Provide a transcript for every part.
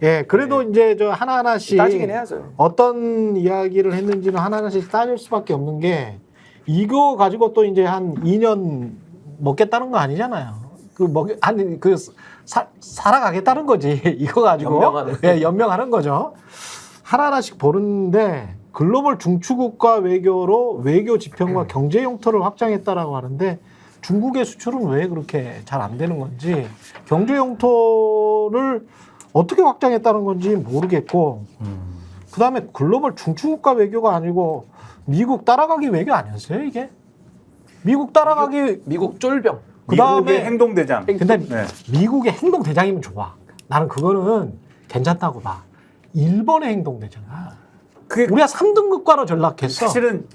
예, 그래도 이제 저 하나하나씩 따지긴 해야죠. 어떤 이야기를 했는지는 하나하나씩 따질 수밖에 없는 게 이거 가지고 또 이제 한 2년 먹겠다는 거 아니잖아요. 살아가겠다는 거지. 이거 가지고 연명하는. 예, 연명하는 거죠. 하나하나씩 보는데 글로벌 중추국가 외교로 외교 지평과 경제 용토를 확장했다라고 하는데 중국의 수출은 왜 그렇게 잘 안 되는 건지 경제 용토를 어떻게 확장했다는 건지 모르겠고 그다음에 글로벌 중추국가 외교가 아니고 미국 따라가기 외교 아니었어요 이게? 미국 따라가기 미국 쫄병. 그다음에 미국의 행동대장. 근데 네. 미국의 행동대장이면 좋아. 나는 그거는 괜찮다고 봐. 일본의 행동대장아. 그게 우리가 3등 국가로 전락했어. 사실은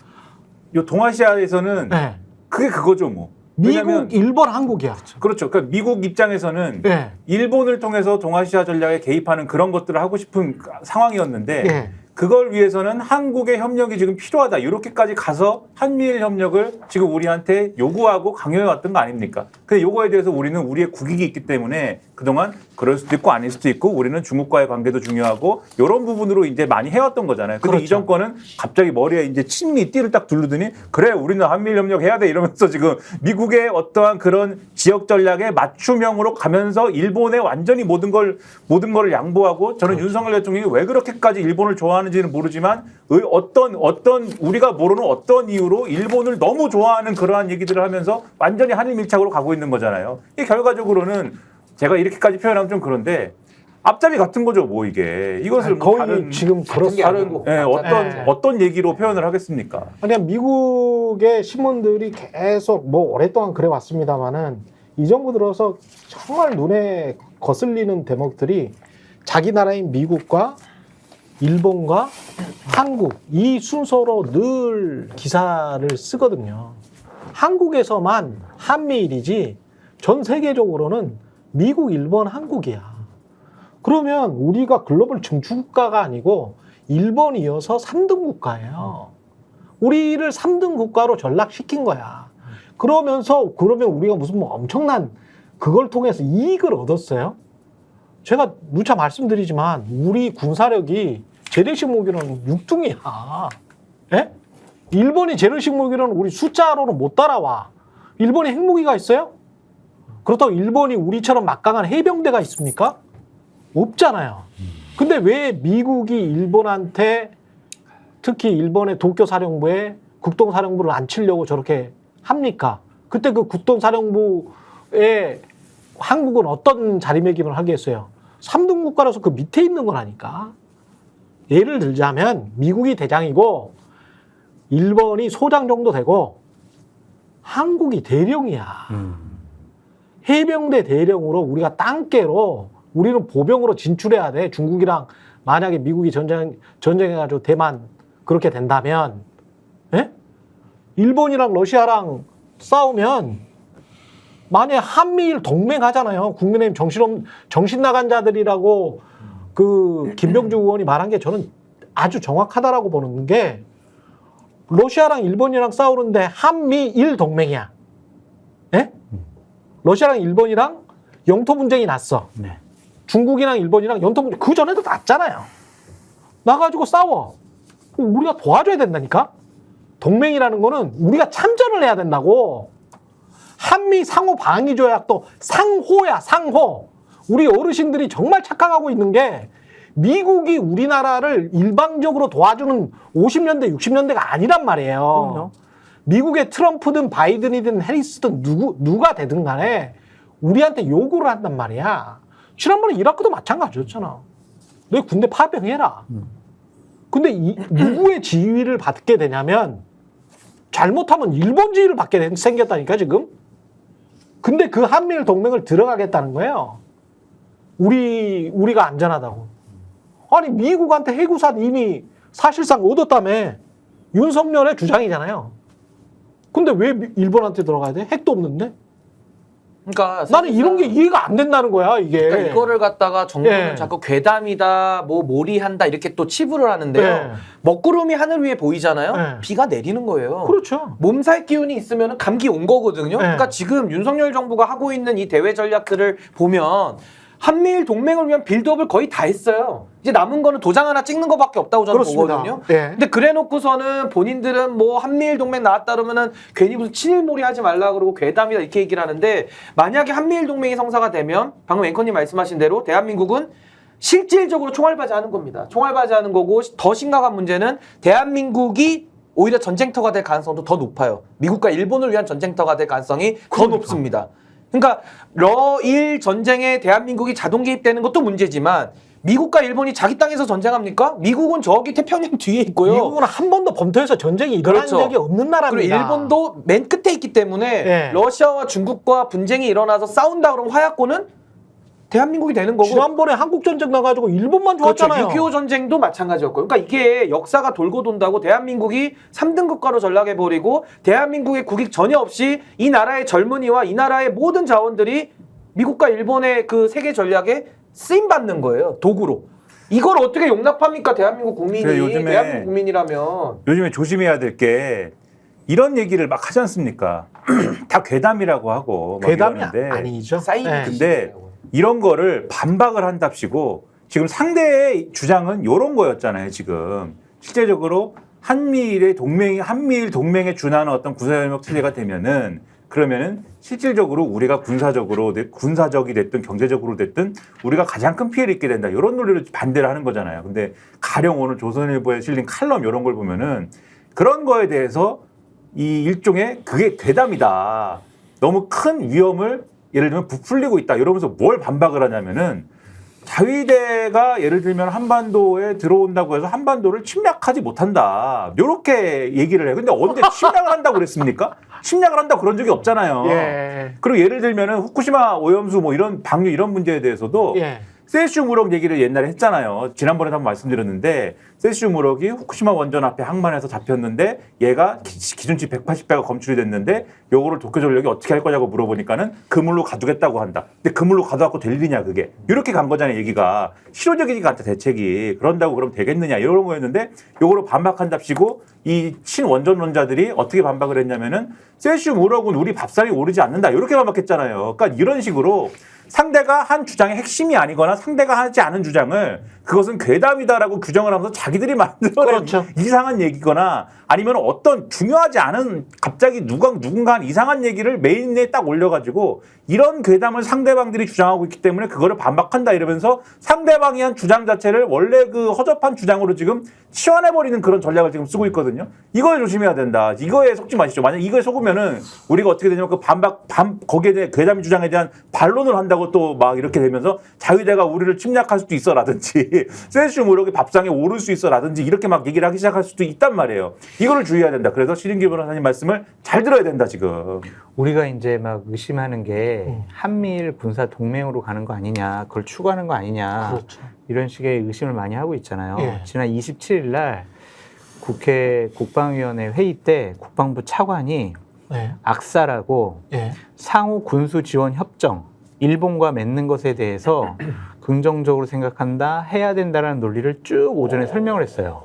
요 동아시아에서는 네. 그게 그거죠 뭐. 미국, 왜냐면 일본, 한국이야. 그렇죠. 그러니까 미국 입장에서는 네. 일본을 통해서 동아시아 전략에 개입하는 그런 것들을 하고 싶은 상황이었는데 네. 그걸 위해서는 한국의 협력이 지금 필요하다. 이렇게까지 가서 한미일 협력을 지금 우리한테 요구하고 강요해왔던 거 아닙니까? 근데 요거에 대해서 우리는 우리의 국익이 있기 때문에 그동안 그럴 수도 있고 아닐 수도 있고 우리는 중국과의 관계도 중요하고 이런 부분으로 이제 많이 해왔던 거잖아요. 근데 그렇죠. 이 정권은 갑자기 머리에 이제 친미 띠를 딱 두르더니 그래 우리는 한미일 협력 해야 돼 이러면서 지금 미국의 어떠한 그런 지역 전략에 맞춤형으로 가면서 일본에 완전히 모든 걸 양보하고 저는 그렇죠. 윤석열 대통령이 왜 그렇게까지 일본을 좋아하는지는 모르지만 어떤 우리가 모르는 어떤 이유로 일본을 너무 좋아하는 그러한 얘기들을 하면서 완전히 한일 밀착으로 가고 있는 거잖아요. 이 결과적으로는 제가 이렇게까지 표현하면 좀 그런데 앞잡이 같은 거죠, 뭐 이게. 이것을 뭐 거의 다른 지금 다른 네. 어떤 얘기로 표현을 하겠습니까? 그냥 미국의 신문들이 계속 뭐 오랫동안 그래 왔습니다만은 이 정부 들어서 정말 눈에 거슬리는 대목들이 자기 나라인 미국과 일본과 한국 이 순서로 늘 기사를 쓰거든요. 한국에서만 한미일이지 전 세계적으로는 미국, 일본, 한국이야. 그러면 우리가 글로벌 중추국가가 아니고 일본이 이어서 3등 국가예요. 우리를 3등 국가로 전락시킨 거야. 그러면 우리가 무슨 뭐 엄청난 그걸 통해서 이익을 얻었어요? 제가 누차 말씀드리지만 우리 군사력이 재래식 무기로는 6등이야. 예? 일본이 재래식 무기로는 우리 숫자로는 못 따라와. 일본이 핵무기가 있어요? 그렇다고 일본이 우리처럼 막강한 해병대가 있습니까? 없잖아요. 근데 왜 미국이 일본한테 특히 일본의 도쿄 사령부에 국동사령부를 안 치려고 저렇게 합니까? 그때 그 국동사령부에 한국은 어떤 자리매김을 하겠어요? 3등 국가라서 그 밑에 있는 거라니까. 예를 들자면 미국이 대장이고 일본이 소장 정도 되고 한국이 대령이야. 해병대 대령으로 우리가 땅깨로 우리는 보병으로 진출해야 돼. 중국이랑 만약에 미국이 전쟁해가지고 대만 그렇게 된다면, 예? 일본이랑 러시아랑 싸우면 만약에 한미일 동맹하잖아요. 국민의힘 정신 나간 자들이라고 그 김병주 의원이 말한 게 저는 아주 정확하다라고 보는 게 러시아랑 일본이랑 싸우는데 한미일 동맹이야. 예? 러시아랑 일본이랑 영토 분쟁이 났어. 네. 중국이랑 일본이랑 영토 분쟁 그 전에도 났잖아요. 나가지고 싸워. 우리가 도와줘야 된다니까. 동맹이라는 거는 우리가 참전을 해야 된다고. 한미 상호 방위 조약도 상호야, 상호. 우리 어르신들이 정말 착각하고 있는 게 미국이 우리나라를 일방적으로 도와주는 50년대, 60년대가 아니란 말이에요. 그럼요. 미국의 트럼프든 바이든이든 해리스든 누가 되든 간에 우리한테 요구를 한단 말이야. 지난번에 이라크도 마찬가지였잖아. 너 군대 파병해라. 근데 누구의 지휘를 받게 되냐면 잘못하면 일본 지휘를 받게 생겼다니까 지금. 근데 그 한미일 동맹을 들어가겠다는 거예요. 우리가 안전하다고. 아니 미국한테 해구산 이미 사실상 얻었다며. 윤석열의 주장이잖아요. 근데 왜 일본한테 들어가야 돼? 핵도 없는데? 그러니까 나는 이런 게 이해가 안 된다는 거야, 이게. 그러니까 이거를 갖다가 정부는 예. 자꾸 괴담이다, 뭐 몰이한다 이렇게 또 치부를 하는데요. 예. 먹구름이 하늘 위에 보이잖아요. 예. 비가 내리는 거예요. 그렇죠. 몸살 기운이 있으면 감기 온 거거든요. 예. 그러니까 지금 윤석열 정부가 하고 있는 이 대외 전략들을 보면 한미일 동맹을 위한 빌드업을 거의 다 했어요. 이제 남은 거는 도장 하나 찍는 것밖에 없다고 저는 그렇습니다. 보거든요. 예. 근데 그래놓고서는 본인들은 뭐 한미일 동맹 나왔다 그러면은 괜히 무슨 친일몰이 하지 말라 그러고 괴담이다 이렇게 얘기를 하는데 만약에 한미일 동맹이 성사가 되면 방금 앵커님 말씀하신 대로 대한민국은 실질적으로 총알바지하는 겁니다. 총알바지하는 거고 더 심각한 문제는 대한민국이 오히려 전쟁터가 될 가능성도 더 높아요. 미국과 일본을 위한 전쟁터가 될 가능성이 더 높습니다. 그러니까 러일 전쟁에 대한민국이 자동 개입되는 것도 문제지만 미국과 일본이 자기 땅에서 전쟁합니까? 미국은 저기 태평양 뒤에 있고요. 미국은 한 번도 범토에서 전쟁이 일어난 그렇죠. 적이 없는 나라입니다. 그리고 일본도 맨 끝에 있기 때문에 예. 러시아와 중국과 분쟁이 일어나서 싸운다 그러면 화약고는 대한민국이 되는 거고 지난번에 한국 전쟁 나가지고 일본만 좋았잖아요. 그렇죠. 6.25 전쟁도 마찬가지였고요. 그러니까 이게 역사가 돌고 돈다고 대한민국이 3등 국가로 전락해버리고 대한민국의 국익 전혀 없이 이 나라의 젊은이와 이 나라의 모든 자원들이 미국과 일본의 그 세계 전략에 쓰임받는 거예요. 도구로. 이걸 어떻게 용납합니까? 대한민국 국민이. 그래, 요즘에- 대한민국 국민이라면. 요즘에 조심해야 될 게 이런 얘기를 막 하지 않습니까? 다 괴담이라고 하고 막 괴담이 이러는데 아니죠. 사이비 예. 근데 이런 거를 반박을 한답시고 지금 상대의 주장은 이런 거였잖아요. 지금 실제적으로 한미일 동맹에 준하는 어떤 군사협력 체제가 되면은 그러면은 실질적으로 우리가 군사적이 됐든 경제적으로 됐든 우리가 가장 큰 피해를 입게 된다. 이런 논리를 반대를 하는 거잖아요. 근데 가령 오늘 조선일보에 실린 칼럼 이런 걸 보면은 그런 거에 대해서 이 일종의 그게 괴담이다. 너무 큰 위험을 예를 들면 부풀리고 있다. 이러면서 뭘 반박을 하냐면은 자위대가 예를 들면 한반도에 들어온다고 해서 한반도를 침략하지 못한다. 이렇게 얘기를 해요. 근데 언제 침략을 한다고 그랬습니까? 침략을 한다고 그런 적이 없잖아요. 예. 그리고 예를 들면은 후쿠시마 오염수 뭐 이런 방류 이런 문제에 대해서도 예. 세슈 무럭 얘기를 옛날에 했잖아요. 지난번에도 한번 말씀드렸는데 세슈 무럭이 후쿠시마 원전 앞에 항만에서 잡혔는데 얘가 기준치 180배가 검출이 됐는데 요거를 도쿄전력이 어떻게 할 거냐고 물어보니까는 그물로 가두겠다고 한다. 근데 그물로 가둬갖고 될 일이냐 그게. 이렇게 간 거잖아요 얘기가. 실효적이지가 않다 대책이. 그런다고 그럼 되겠느냐 이런 거였는데 요거를 반박한답시고 이 친원전론자들이 어떻게 반박을 했냐면은 세슈 무럭은 우리 밥상에 오르지 않는다. 이렇게 반박했잖아요. 그러니까 이런 식으로 상대가 한 주장의 핵심이 아니거나 상대가 하지 않은 주장을 그것은 괴담이다라고 규정을 하면서 자기들이 만들어낸 그렇죠. 이상한 얘기거나 아니면 어떤 중요하지 않은 갑자기 누군가 한 이상한 얘기를 메인에 딱 올려가지고 이런 괴담을 상대방들이 주장하고 있기 때문에 그거를 반박한다 이러면서 상대방이 한 주장 자체를 원래 그 허접한 주장으로 지금 치환해버리는 그런 전략을 지금 쓰고 있거든요. 이거에 조심해야 된다. 이거에 속지 마시죠. 만약 이거에 속으면은 우리가 어떻게 되냐면 그 거기에 대해 괴담 주장에 대한 반론을 한다고 또 막 이렇게 되면서 자위대가 우리를 침략할 수도 있어라든지 세슈 무력이 밥상에 오를 수 있어라든지 이렇게 막 얘기를 하기 시작할 수도 있단 말이에요. 이거를 주의해야 된다. 그래서 시린기 변호사님 말씀을 잘 들어야 된다 지금. 우리가 이제 막 의심하는 게 한미일 군사 동맹으로 가는 거 아니냐, 그걸 추구하는 거 아니냐, 그렇죠. 이런 식의 의심을 많이 하고 있잖아요. 예. 지난 27일 날 국회 국방위원회 회의 때 국방부 차관이 예. 악사라고 예. 상호 군수 지원 협정 일본과 맺는 것에 대해서 긍정적으로 생각한다, 해야 된다라는 논리를 쭉 오전에 설명을 했어요.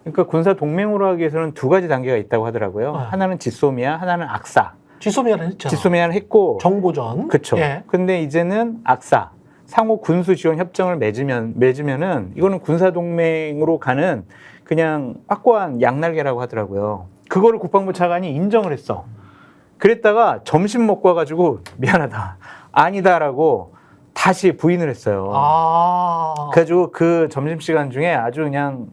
그러니까 군사 동맹으로 하기 위해서는 두 가지 단계가 있다고 하더라고요. 하나는 지소미아, 하나는 악사. 지소미아를 했죠. 지소미아는 했고, 정보전. 그렇죠. 예. 근데 이제는 악사, 상호 군수 지원 협정을 맺으면은 이거는 군사 동맹으로 가는 그냥 확고한 양날개라고 하더라고요. 그거를 국방부 차관이 인정을 했어. 그랬다가 점심 먹고 와가지고 미안하다, 아니다라고 다시 부인을 했어요. 아. 그래가지고 그 점심 시간 중에 아주 그냥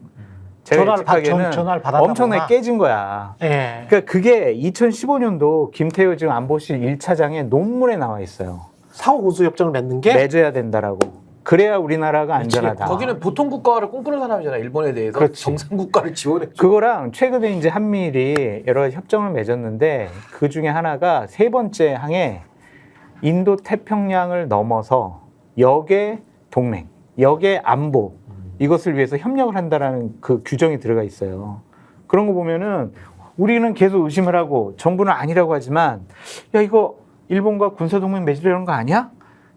제가 예측하기에는 전화를 받았나 엄청나게 보구나. 깨진 거야. 예. 그러니까 그게 2015년도 김태효 지금 안보실 1차장의 논문에 나와 있어요. 상호 군수 협정을 맺는 게 맺어야 된다라고. 그래야 우리나라가 안전하다. 거기는 보통 국가를 꿈꾸는 사람이잖아. 일본에 대해서. 그렇지. 정상 국가를 지원해. 그거랑 최근에 이제 한미일이 여러 가지 협정을 맺었는데 그 중에 하나가 세 번째 항에 인도 태평양을 넘어서 역의 동맹, 역의 안보 이것을 위해서 협력을 한다라는 그 규정이 들어가 있어요. 그런 거 보면은 우리는 계속 의심을 하고 정부는 아니라고 하지만 야 이거 일본과 군사 동맹 맺으려는 거 아니야?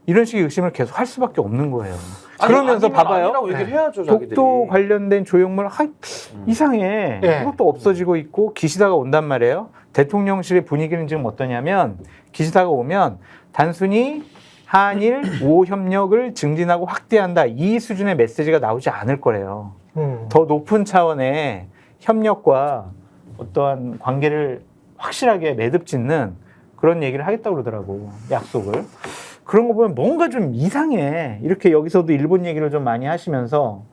이런 식의 의심을 계속 할 수밖에 없는 거예요. 그러면서 아니면 봐봐요. 아니라고 얘기를 해야죠, 자기들이. 독도 관련된 조형물 이상해. 예. 이것도 없어지고 있고 기시다가 온단 말이에요. 대통령실의 분위기는 지금 어떠냐면 기시다가 오면 단순히 한일 우호 협력을 증진하고 확대한다 이 수준의 메시지가 나오지 않을 거래요. 더 높은 차원의 협력과 어떠한 관계를 확실하게 매듭짓는 그런 얘기를 하겠다고 그러더라고. 약속을. 그런 거 보면 뭔가 좀 이상해. 이렇게 여기서도 일본 얘기를 좀 많이 하시면서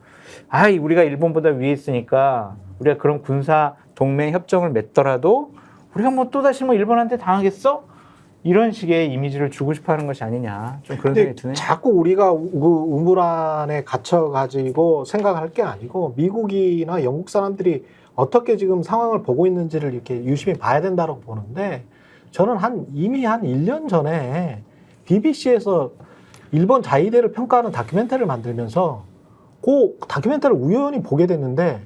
아이 우리가 일본보다 위에 있으니까 우리가 그런 군사 동맹 협정을 맺더라도 우리가 뭐 또다시 뭐 일본한테 당하겠어? 이런 식의 이미지를 주고 싶어 하는 것이 아니냐. 좀 그런 생각이 드네. 자꾸 우리가 그 우물 안에 갇혀가지고 생각할 게 아니고 미국이나 영국 사람들이 어떻게 지금 상황을 보고 있는지를 이렇게 유심히 봐야 된다고 보는데 저는 이미 한 1년 전에 BBC에서 일본 자위대를 평가하는 다큐멘터리를 만들면서 그 다큐멘터리를 우연히 보게 됐는데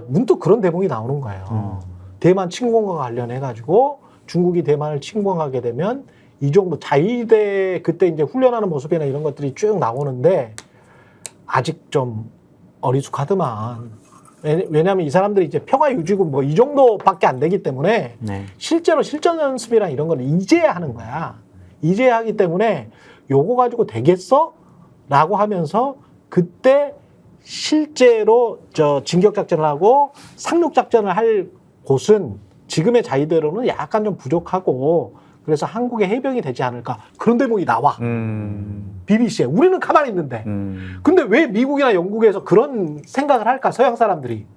문득 그런 대목이 나오는 거예요. 대만 침공과 관련해가지고 중국이 대만을 침공하게 되면 이 정도 자위대 그때 이제 훈련하는 모습이나 이런 것들이 쭉 나오는데 아직 좀 어리숙하더만. 왜냐하면 이 사람들이 이제 평화유지군 뭐 이 정도밖에 안 되기 때문에 네. 실제로 실전 연습이랑 이런 걸 이제야 하는 거야. 이제야 하기 때문에 요거 가지고 되겠어? 라고 하면서 그때 실제로 진격작전을 하고 상륙작전을 할 곳은 지금의 자위대로는 약간 좀 부족하고 그래서 한국의 해병이 되지 않을까 그런 대목이 나와. BBC에. 우리는 가만히 있는데. 근데 왜 미국이나 영국에서 그런 생각을 할까? 서양 사람들이.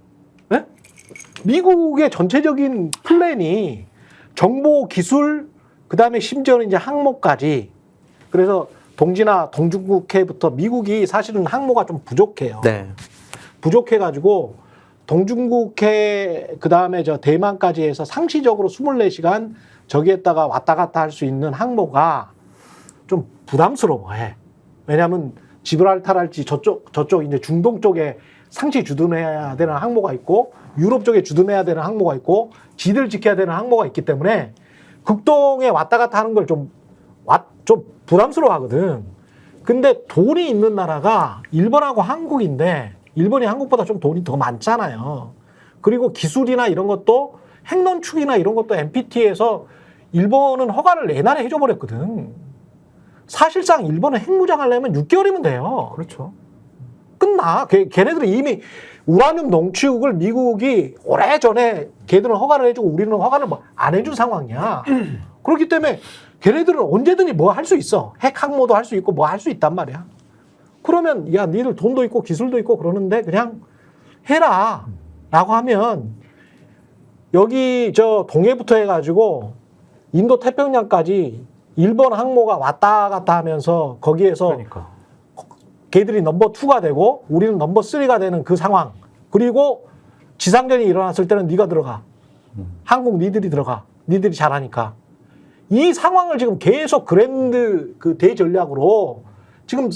네? 미국의 전체적인 플랜이 정보, 기술, 그 다음에 심지어는 이제 항모까지. 그래서 동지나 동중국해부터 미국이 사실은 항모가 좀 부족해요. 네. 부족해가지고 동중국해 그 다음에 대만까지 해서 상시적으로 24시간 저기에다가 왔다 갔다 할 수 있는 항모가 좀 부담스러워해. 왜냐하면 지브랄타랄지 저쪽 이제 중동 쪽에 상시 주둔해야 되는 항모가 있고 유럽 쪽에 주둔해야 되는 항모가 있고 지들 지켜야 되는 항모가 있기 때문에 극동에 왔다 갔다 하는 걸 좀 부담스러워 하거든. 근데 돈이 있는 나라가 일본하고 한국인데 일본이 한국보다 좀 돈이 더 많잖아요. 그리고 기술이나 이런 것도 핵논축이나 이런 것도 NPT에서 일본은 허가를 내년에 해줘 버렸거든. 사실상 일본은 핵무장 하려면 6개월이면 돼요. 그렇죠. 끝나. 걔네들은 이미 우라늄 농축을 미국이 오래전에 걔들은 허가를 해주고 우리는 허가를 안 해준 상황이야. 그렇기 때문에 걔네들은 언제든지 뭐 할 수 있어. 핵 항모도 할 수 있고 뭐 할 수 있단 말이야. 그러면 야 니들 돈도 있고 기술도 있고 그러는데 그냥 해라 라고 하면 여기 동해부터 해가지고 인도 태평양까지 일본 항모가 왔다 갔다 하면서 거기에서 그러니까. 걔들이 넘버 2가 되고 우리는 넘버 3가 되는 그 상황. 그리고 지상전이 일어났을 때는 네가 들어가. 한국 니들이 들어가. 니들이 잘하니까. 이 상황을 지금 계속 그랜드 대전략으로 지금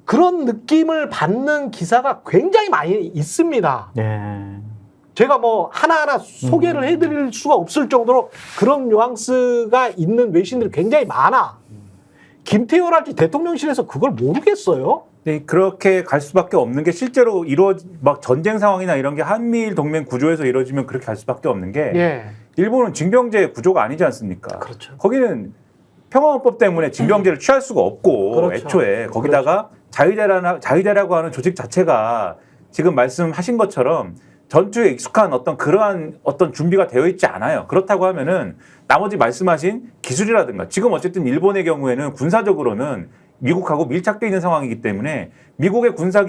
그런 느낌을 받는 기사가 굉장히 많이 있습니다. 네. 제가 뭐 하나하나 소개를 해드릴 수가 없을 정도로 그런 뉘앙스가 있는 외신들이 굉장히 많아. 김태효랄지 대통령실에서 그걸 모르겠어요? 네, 그렇게 갈 수밖에 없는 게 실제로 막 전쟁 상황이나 이런 게 한미일 동맹 구조에서 이루어지면 그렇게 갈 수밖에 없는 게 예. 일본은 징병제 구조가 아니지 않습니까? 그렇죠. 거기는 평화헌법 때문에 징병제를 취할 수가 없고 그렇죠. 애초에 거기다가 자위대라고 하는 조직 자체가 지금 말씀하신 것처럼 전투에 익숙한 그러한 준비가 되어 있지 않아요. 그렇다고 하면은 나머지 말씀하신 기술이라든가 지금 어쨌든 일본의 경우에는 군사적으로는 미국하고 밀착되어 있는 상황이기 때문에 미국의 군사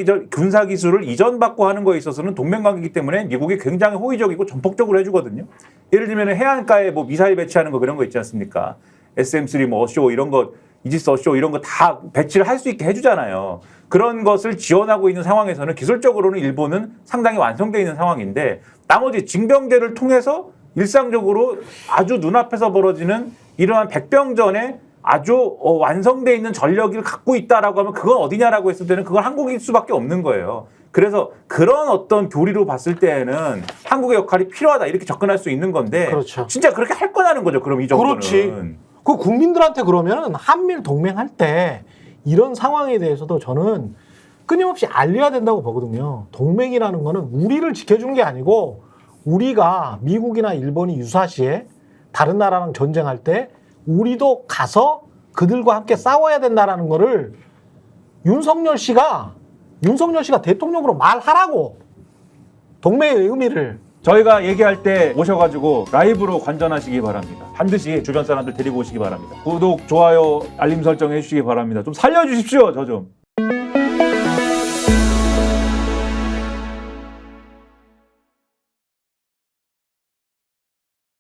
기술을 이전받고 하는 거에 있어서는 동맹관계이기 때문에 미국이 굉장히 호의적이고 전폭적으로 해주거든요. 예를 들면 해안가에 뭐 미사일 배치하는 거 그런 거 있지 않습니까? SM3 뭐 어쇼 이런 거 이지스 어쇼 이런 거 다 배치를 할 수 있게 해주잖아요. 그런 것을 지원하고 있는 상황에서는 기술적으로는 일본은 상당히 완성되어 있는 상황인데 나머지 징병제를 통해서 일상적으로 아주 눈앞에서 벌어지는 이러한 백병전에 아주 완성되어 있는 전력을 갖고 있다라고 하면 그건 어디냐라고 했을 때는 그건 한국일 수밖에 없는 거예요. 그래서 그런 어떤 교리로 봤을 때에는 한국의 역할이 필요하다 이렇게 접근할 수 있는 건데 그렇죠. 진짜 그렇게 할 거냐는 거죠. 그럼 이 정도는. 그렇지. 그 국민들한테 그러면은 한미일 동맹할 때 이런 상황에 대해서도 저는 끊임없이 알려야 된다고 보거든요. 동맹이라는 거는 우리를 지켜주는 게 아니고 우리가 미국이나 일본이 유사시에 다른 나라랑 전쟁할 때 우리도 가서 그들과 함께 싸워야 된다라는 거를 윤석열 씨가 대통령으로 말하라고 동맹의 의미를. 저희가 얘기할 때 오셔가지고 라이브로 관전하시기 바랍니다. 반드시 주변 사람들 데리고 오시기 바랍니다. 구독, 좋아요, 알림 설정 해주시기 바랍니다. 좀 살려주십시오, 저 좀.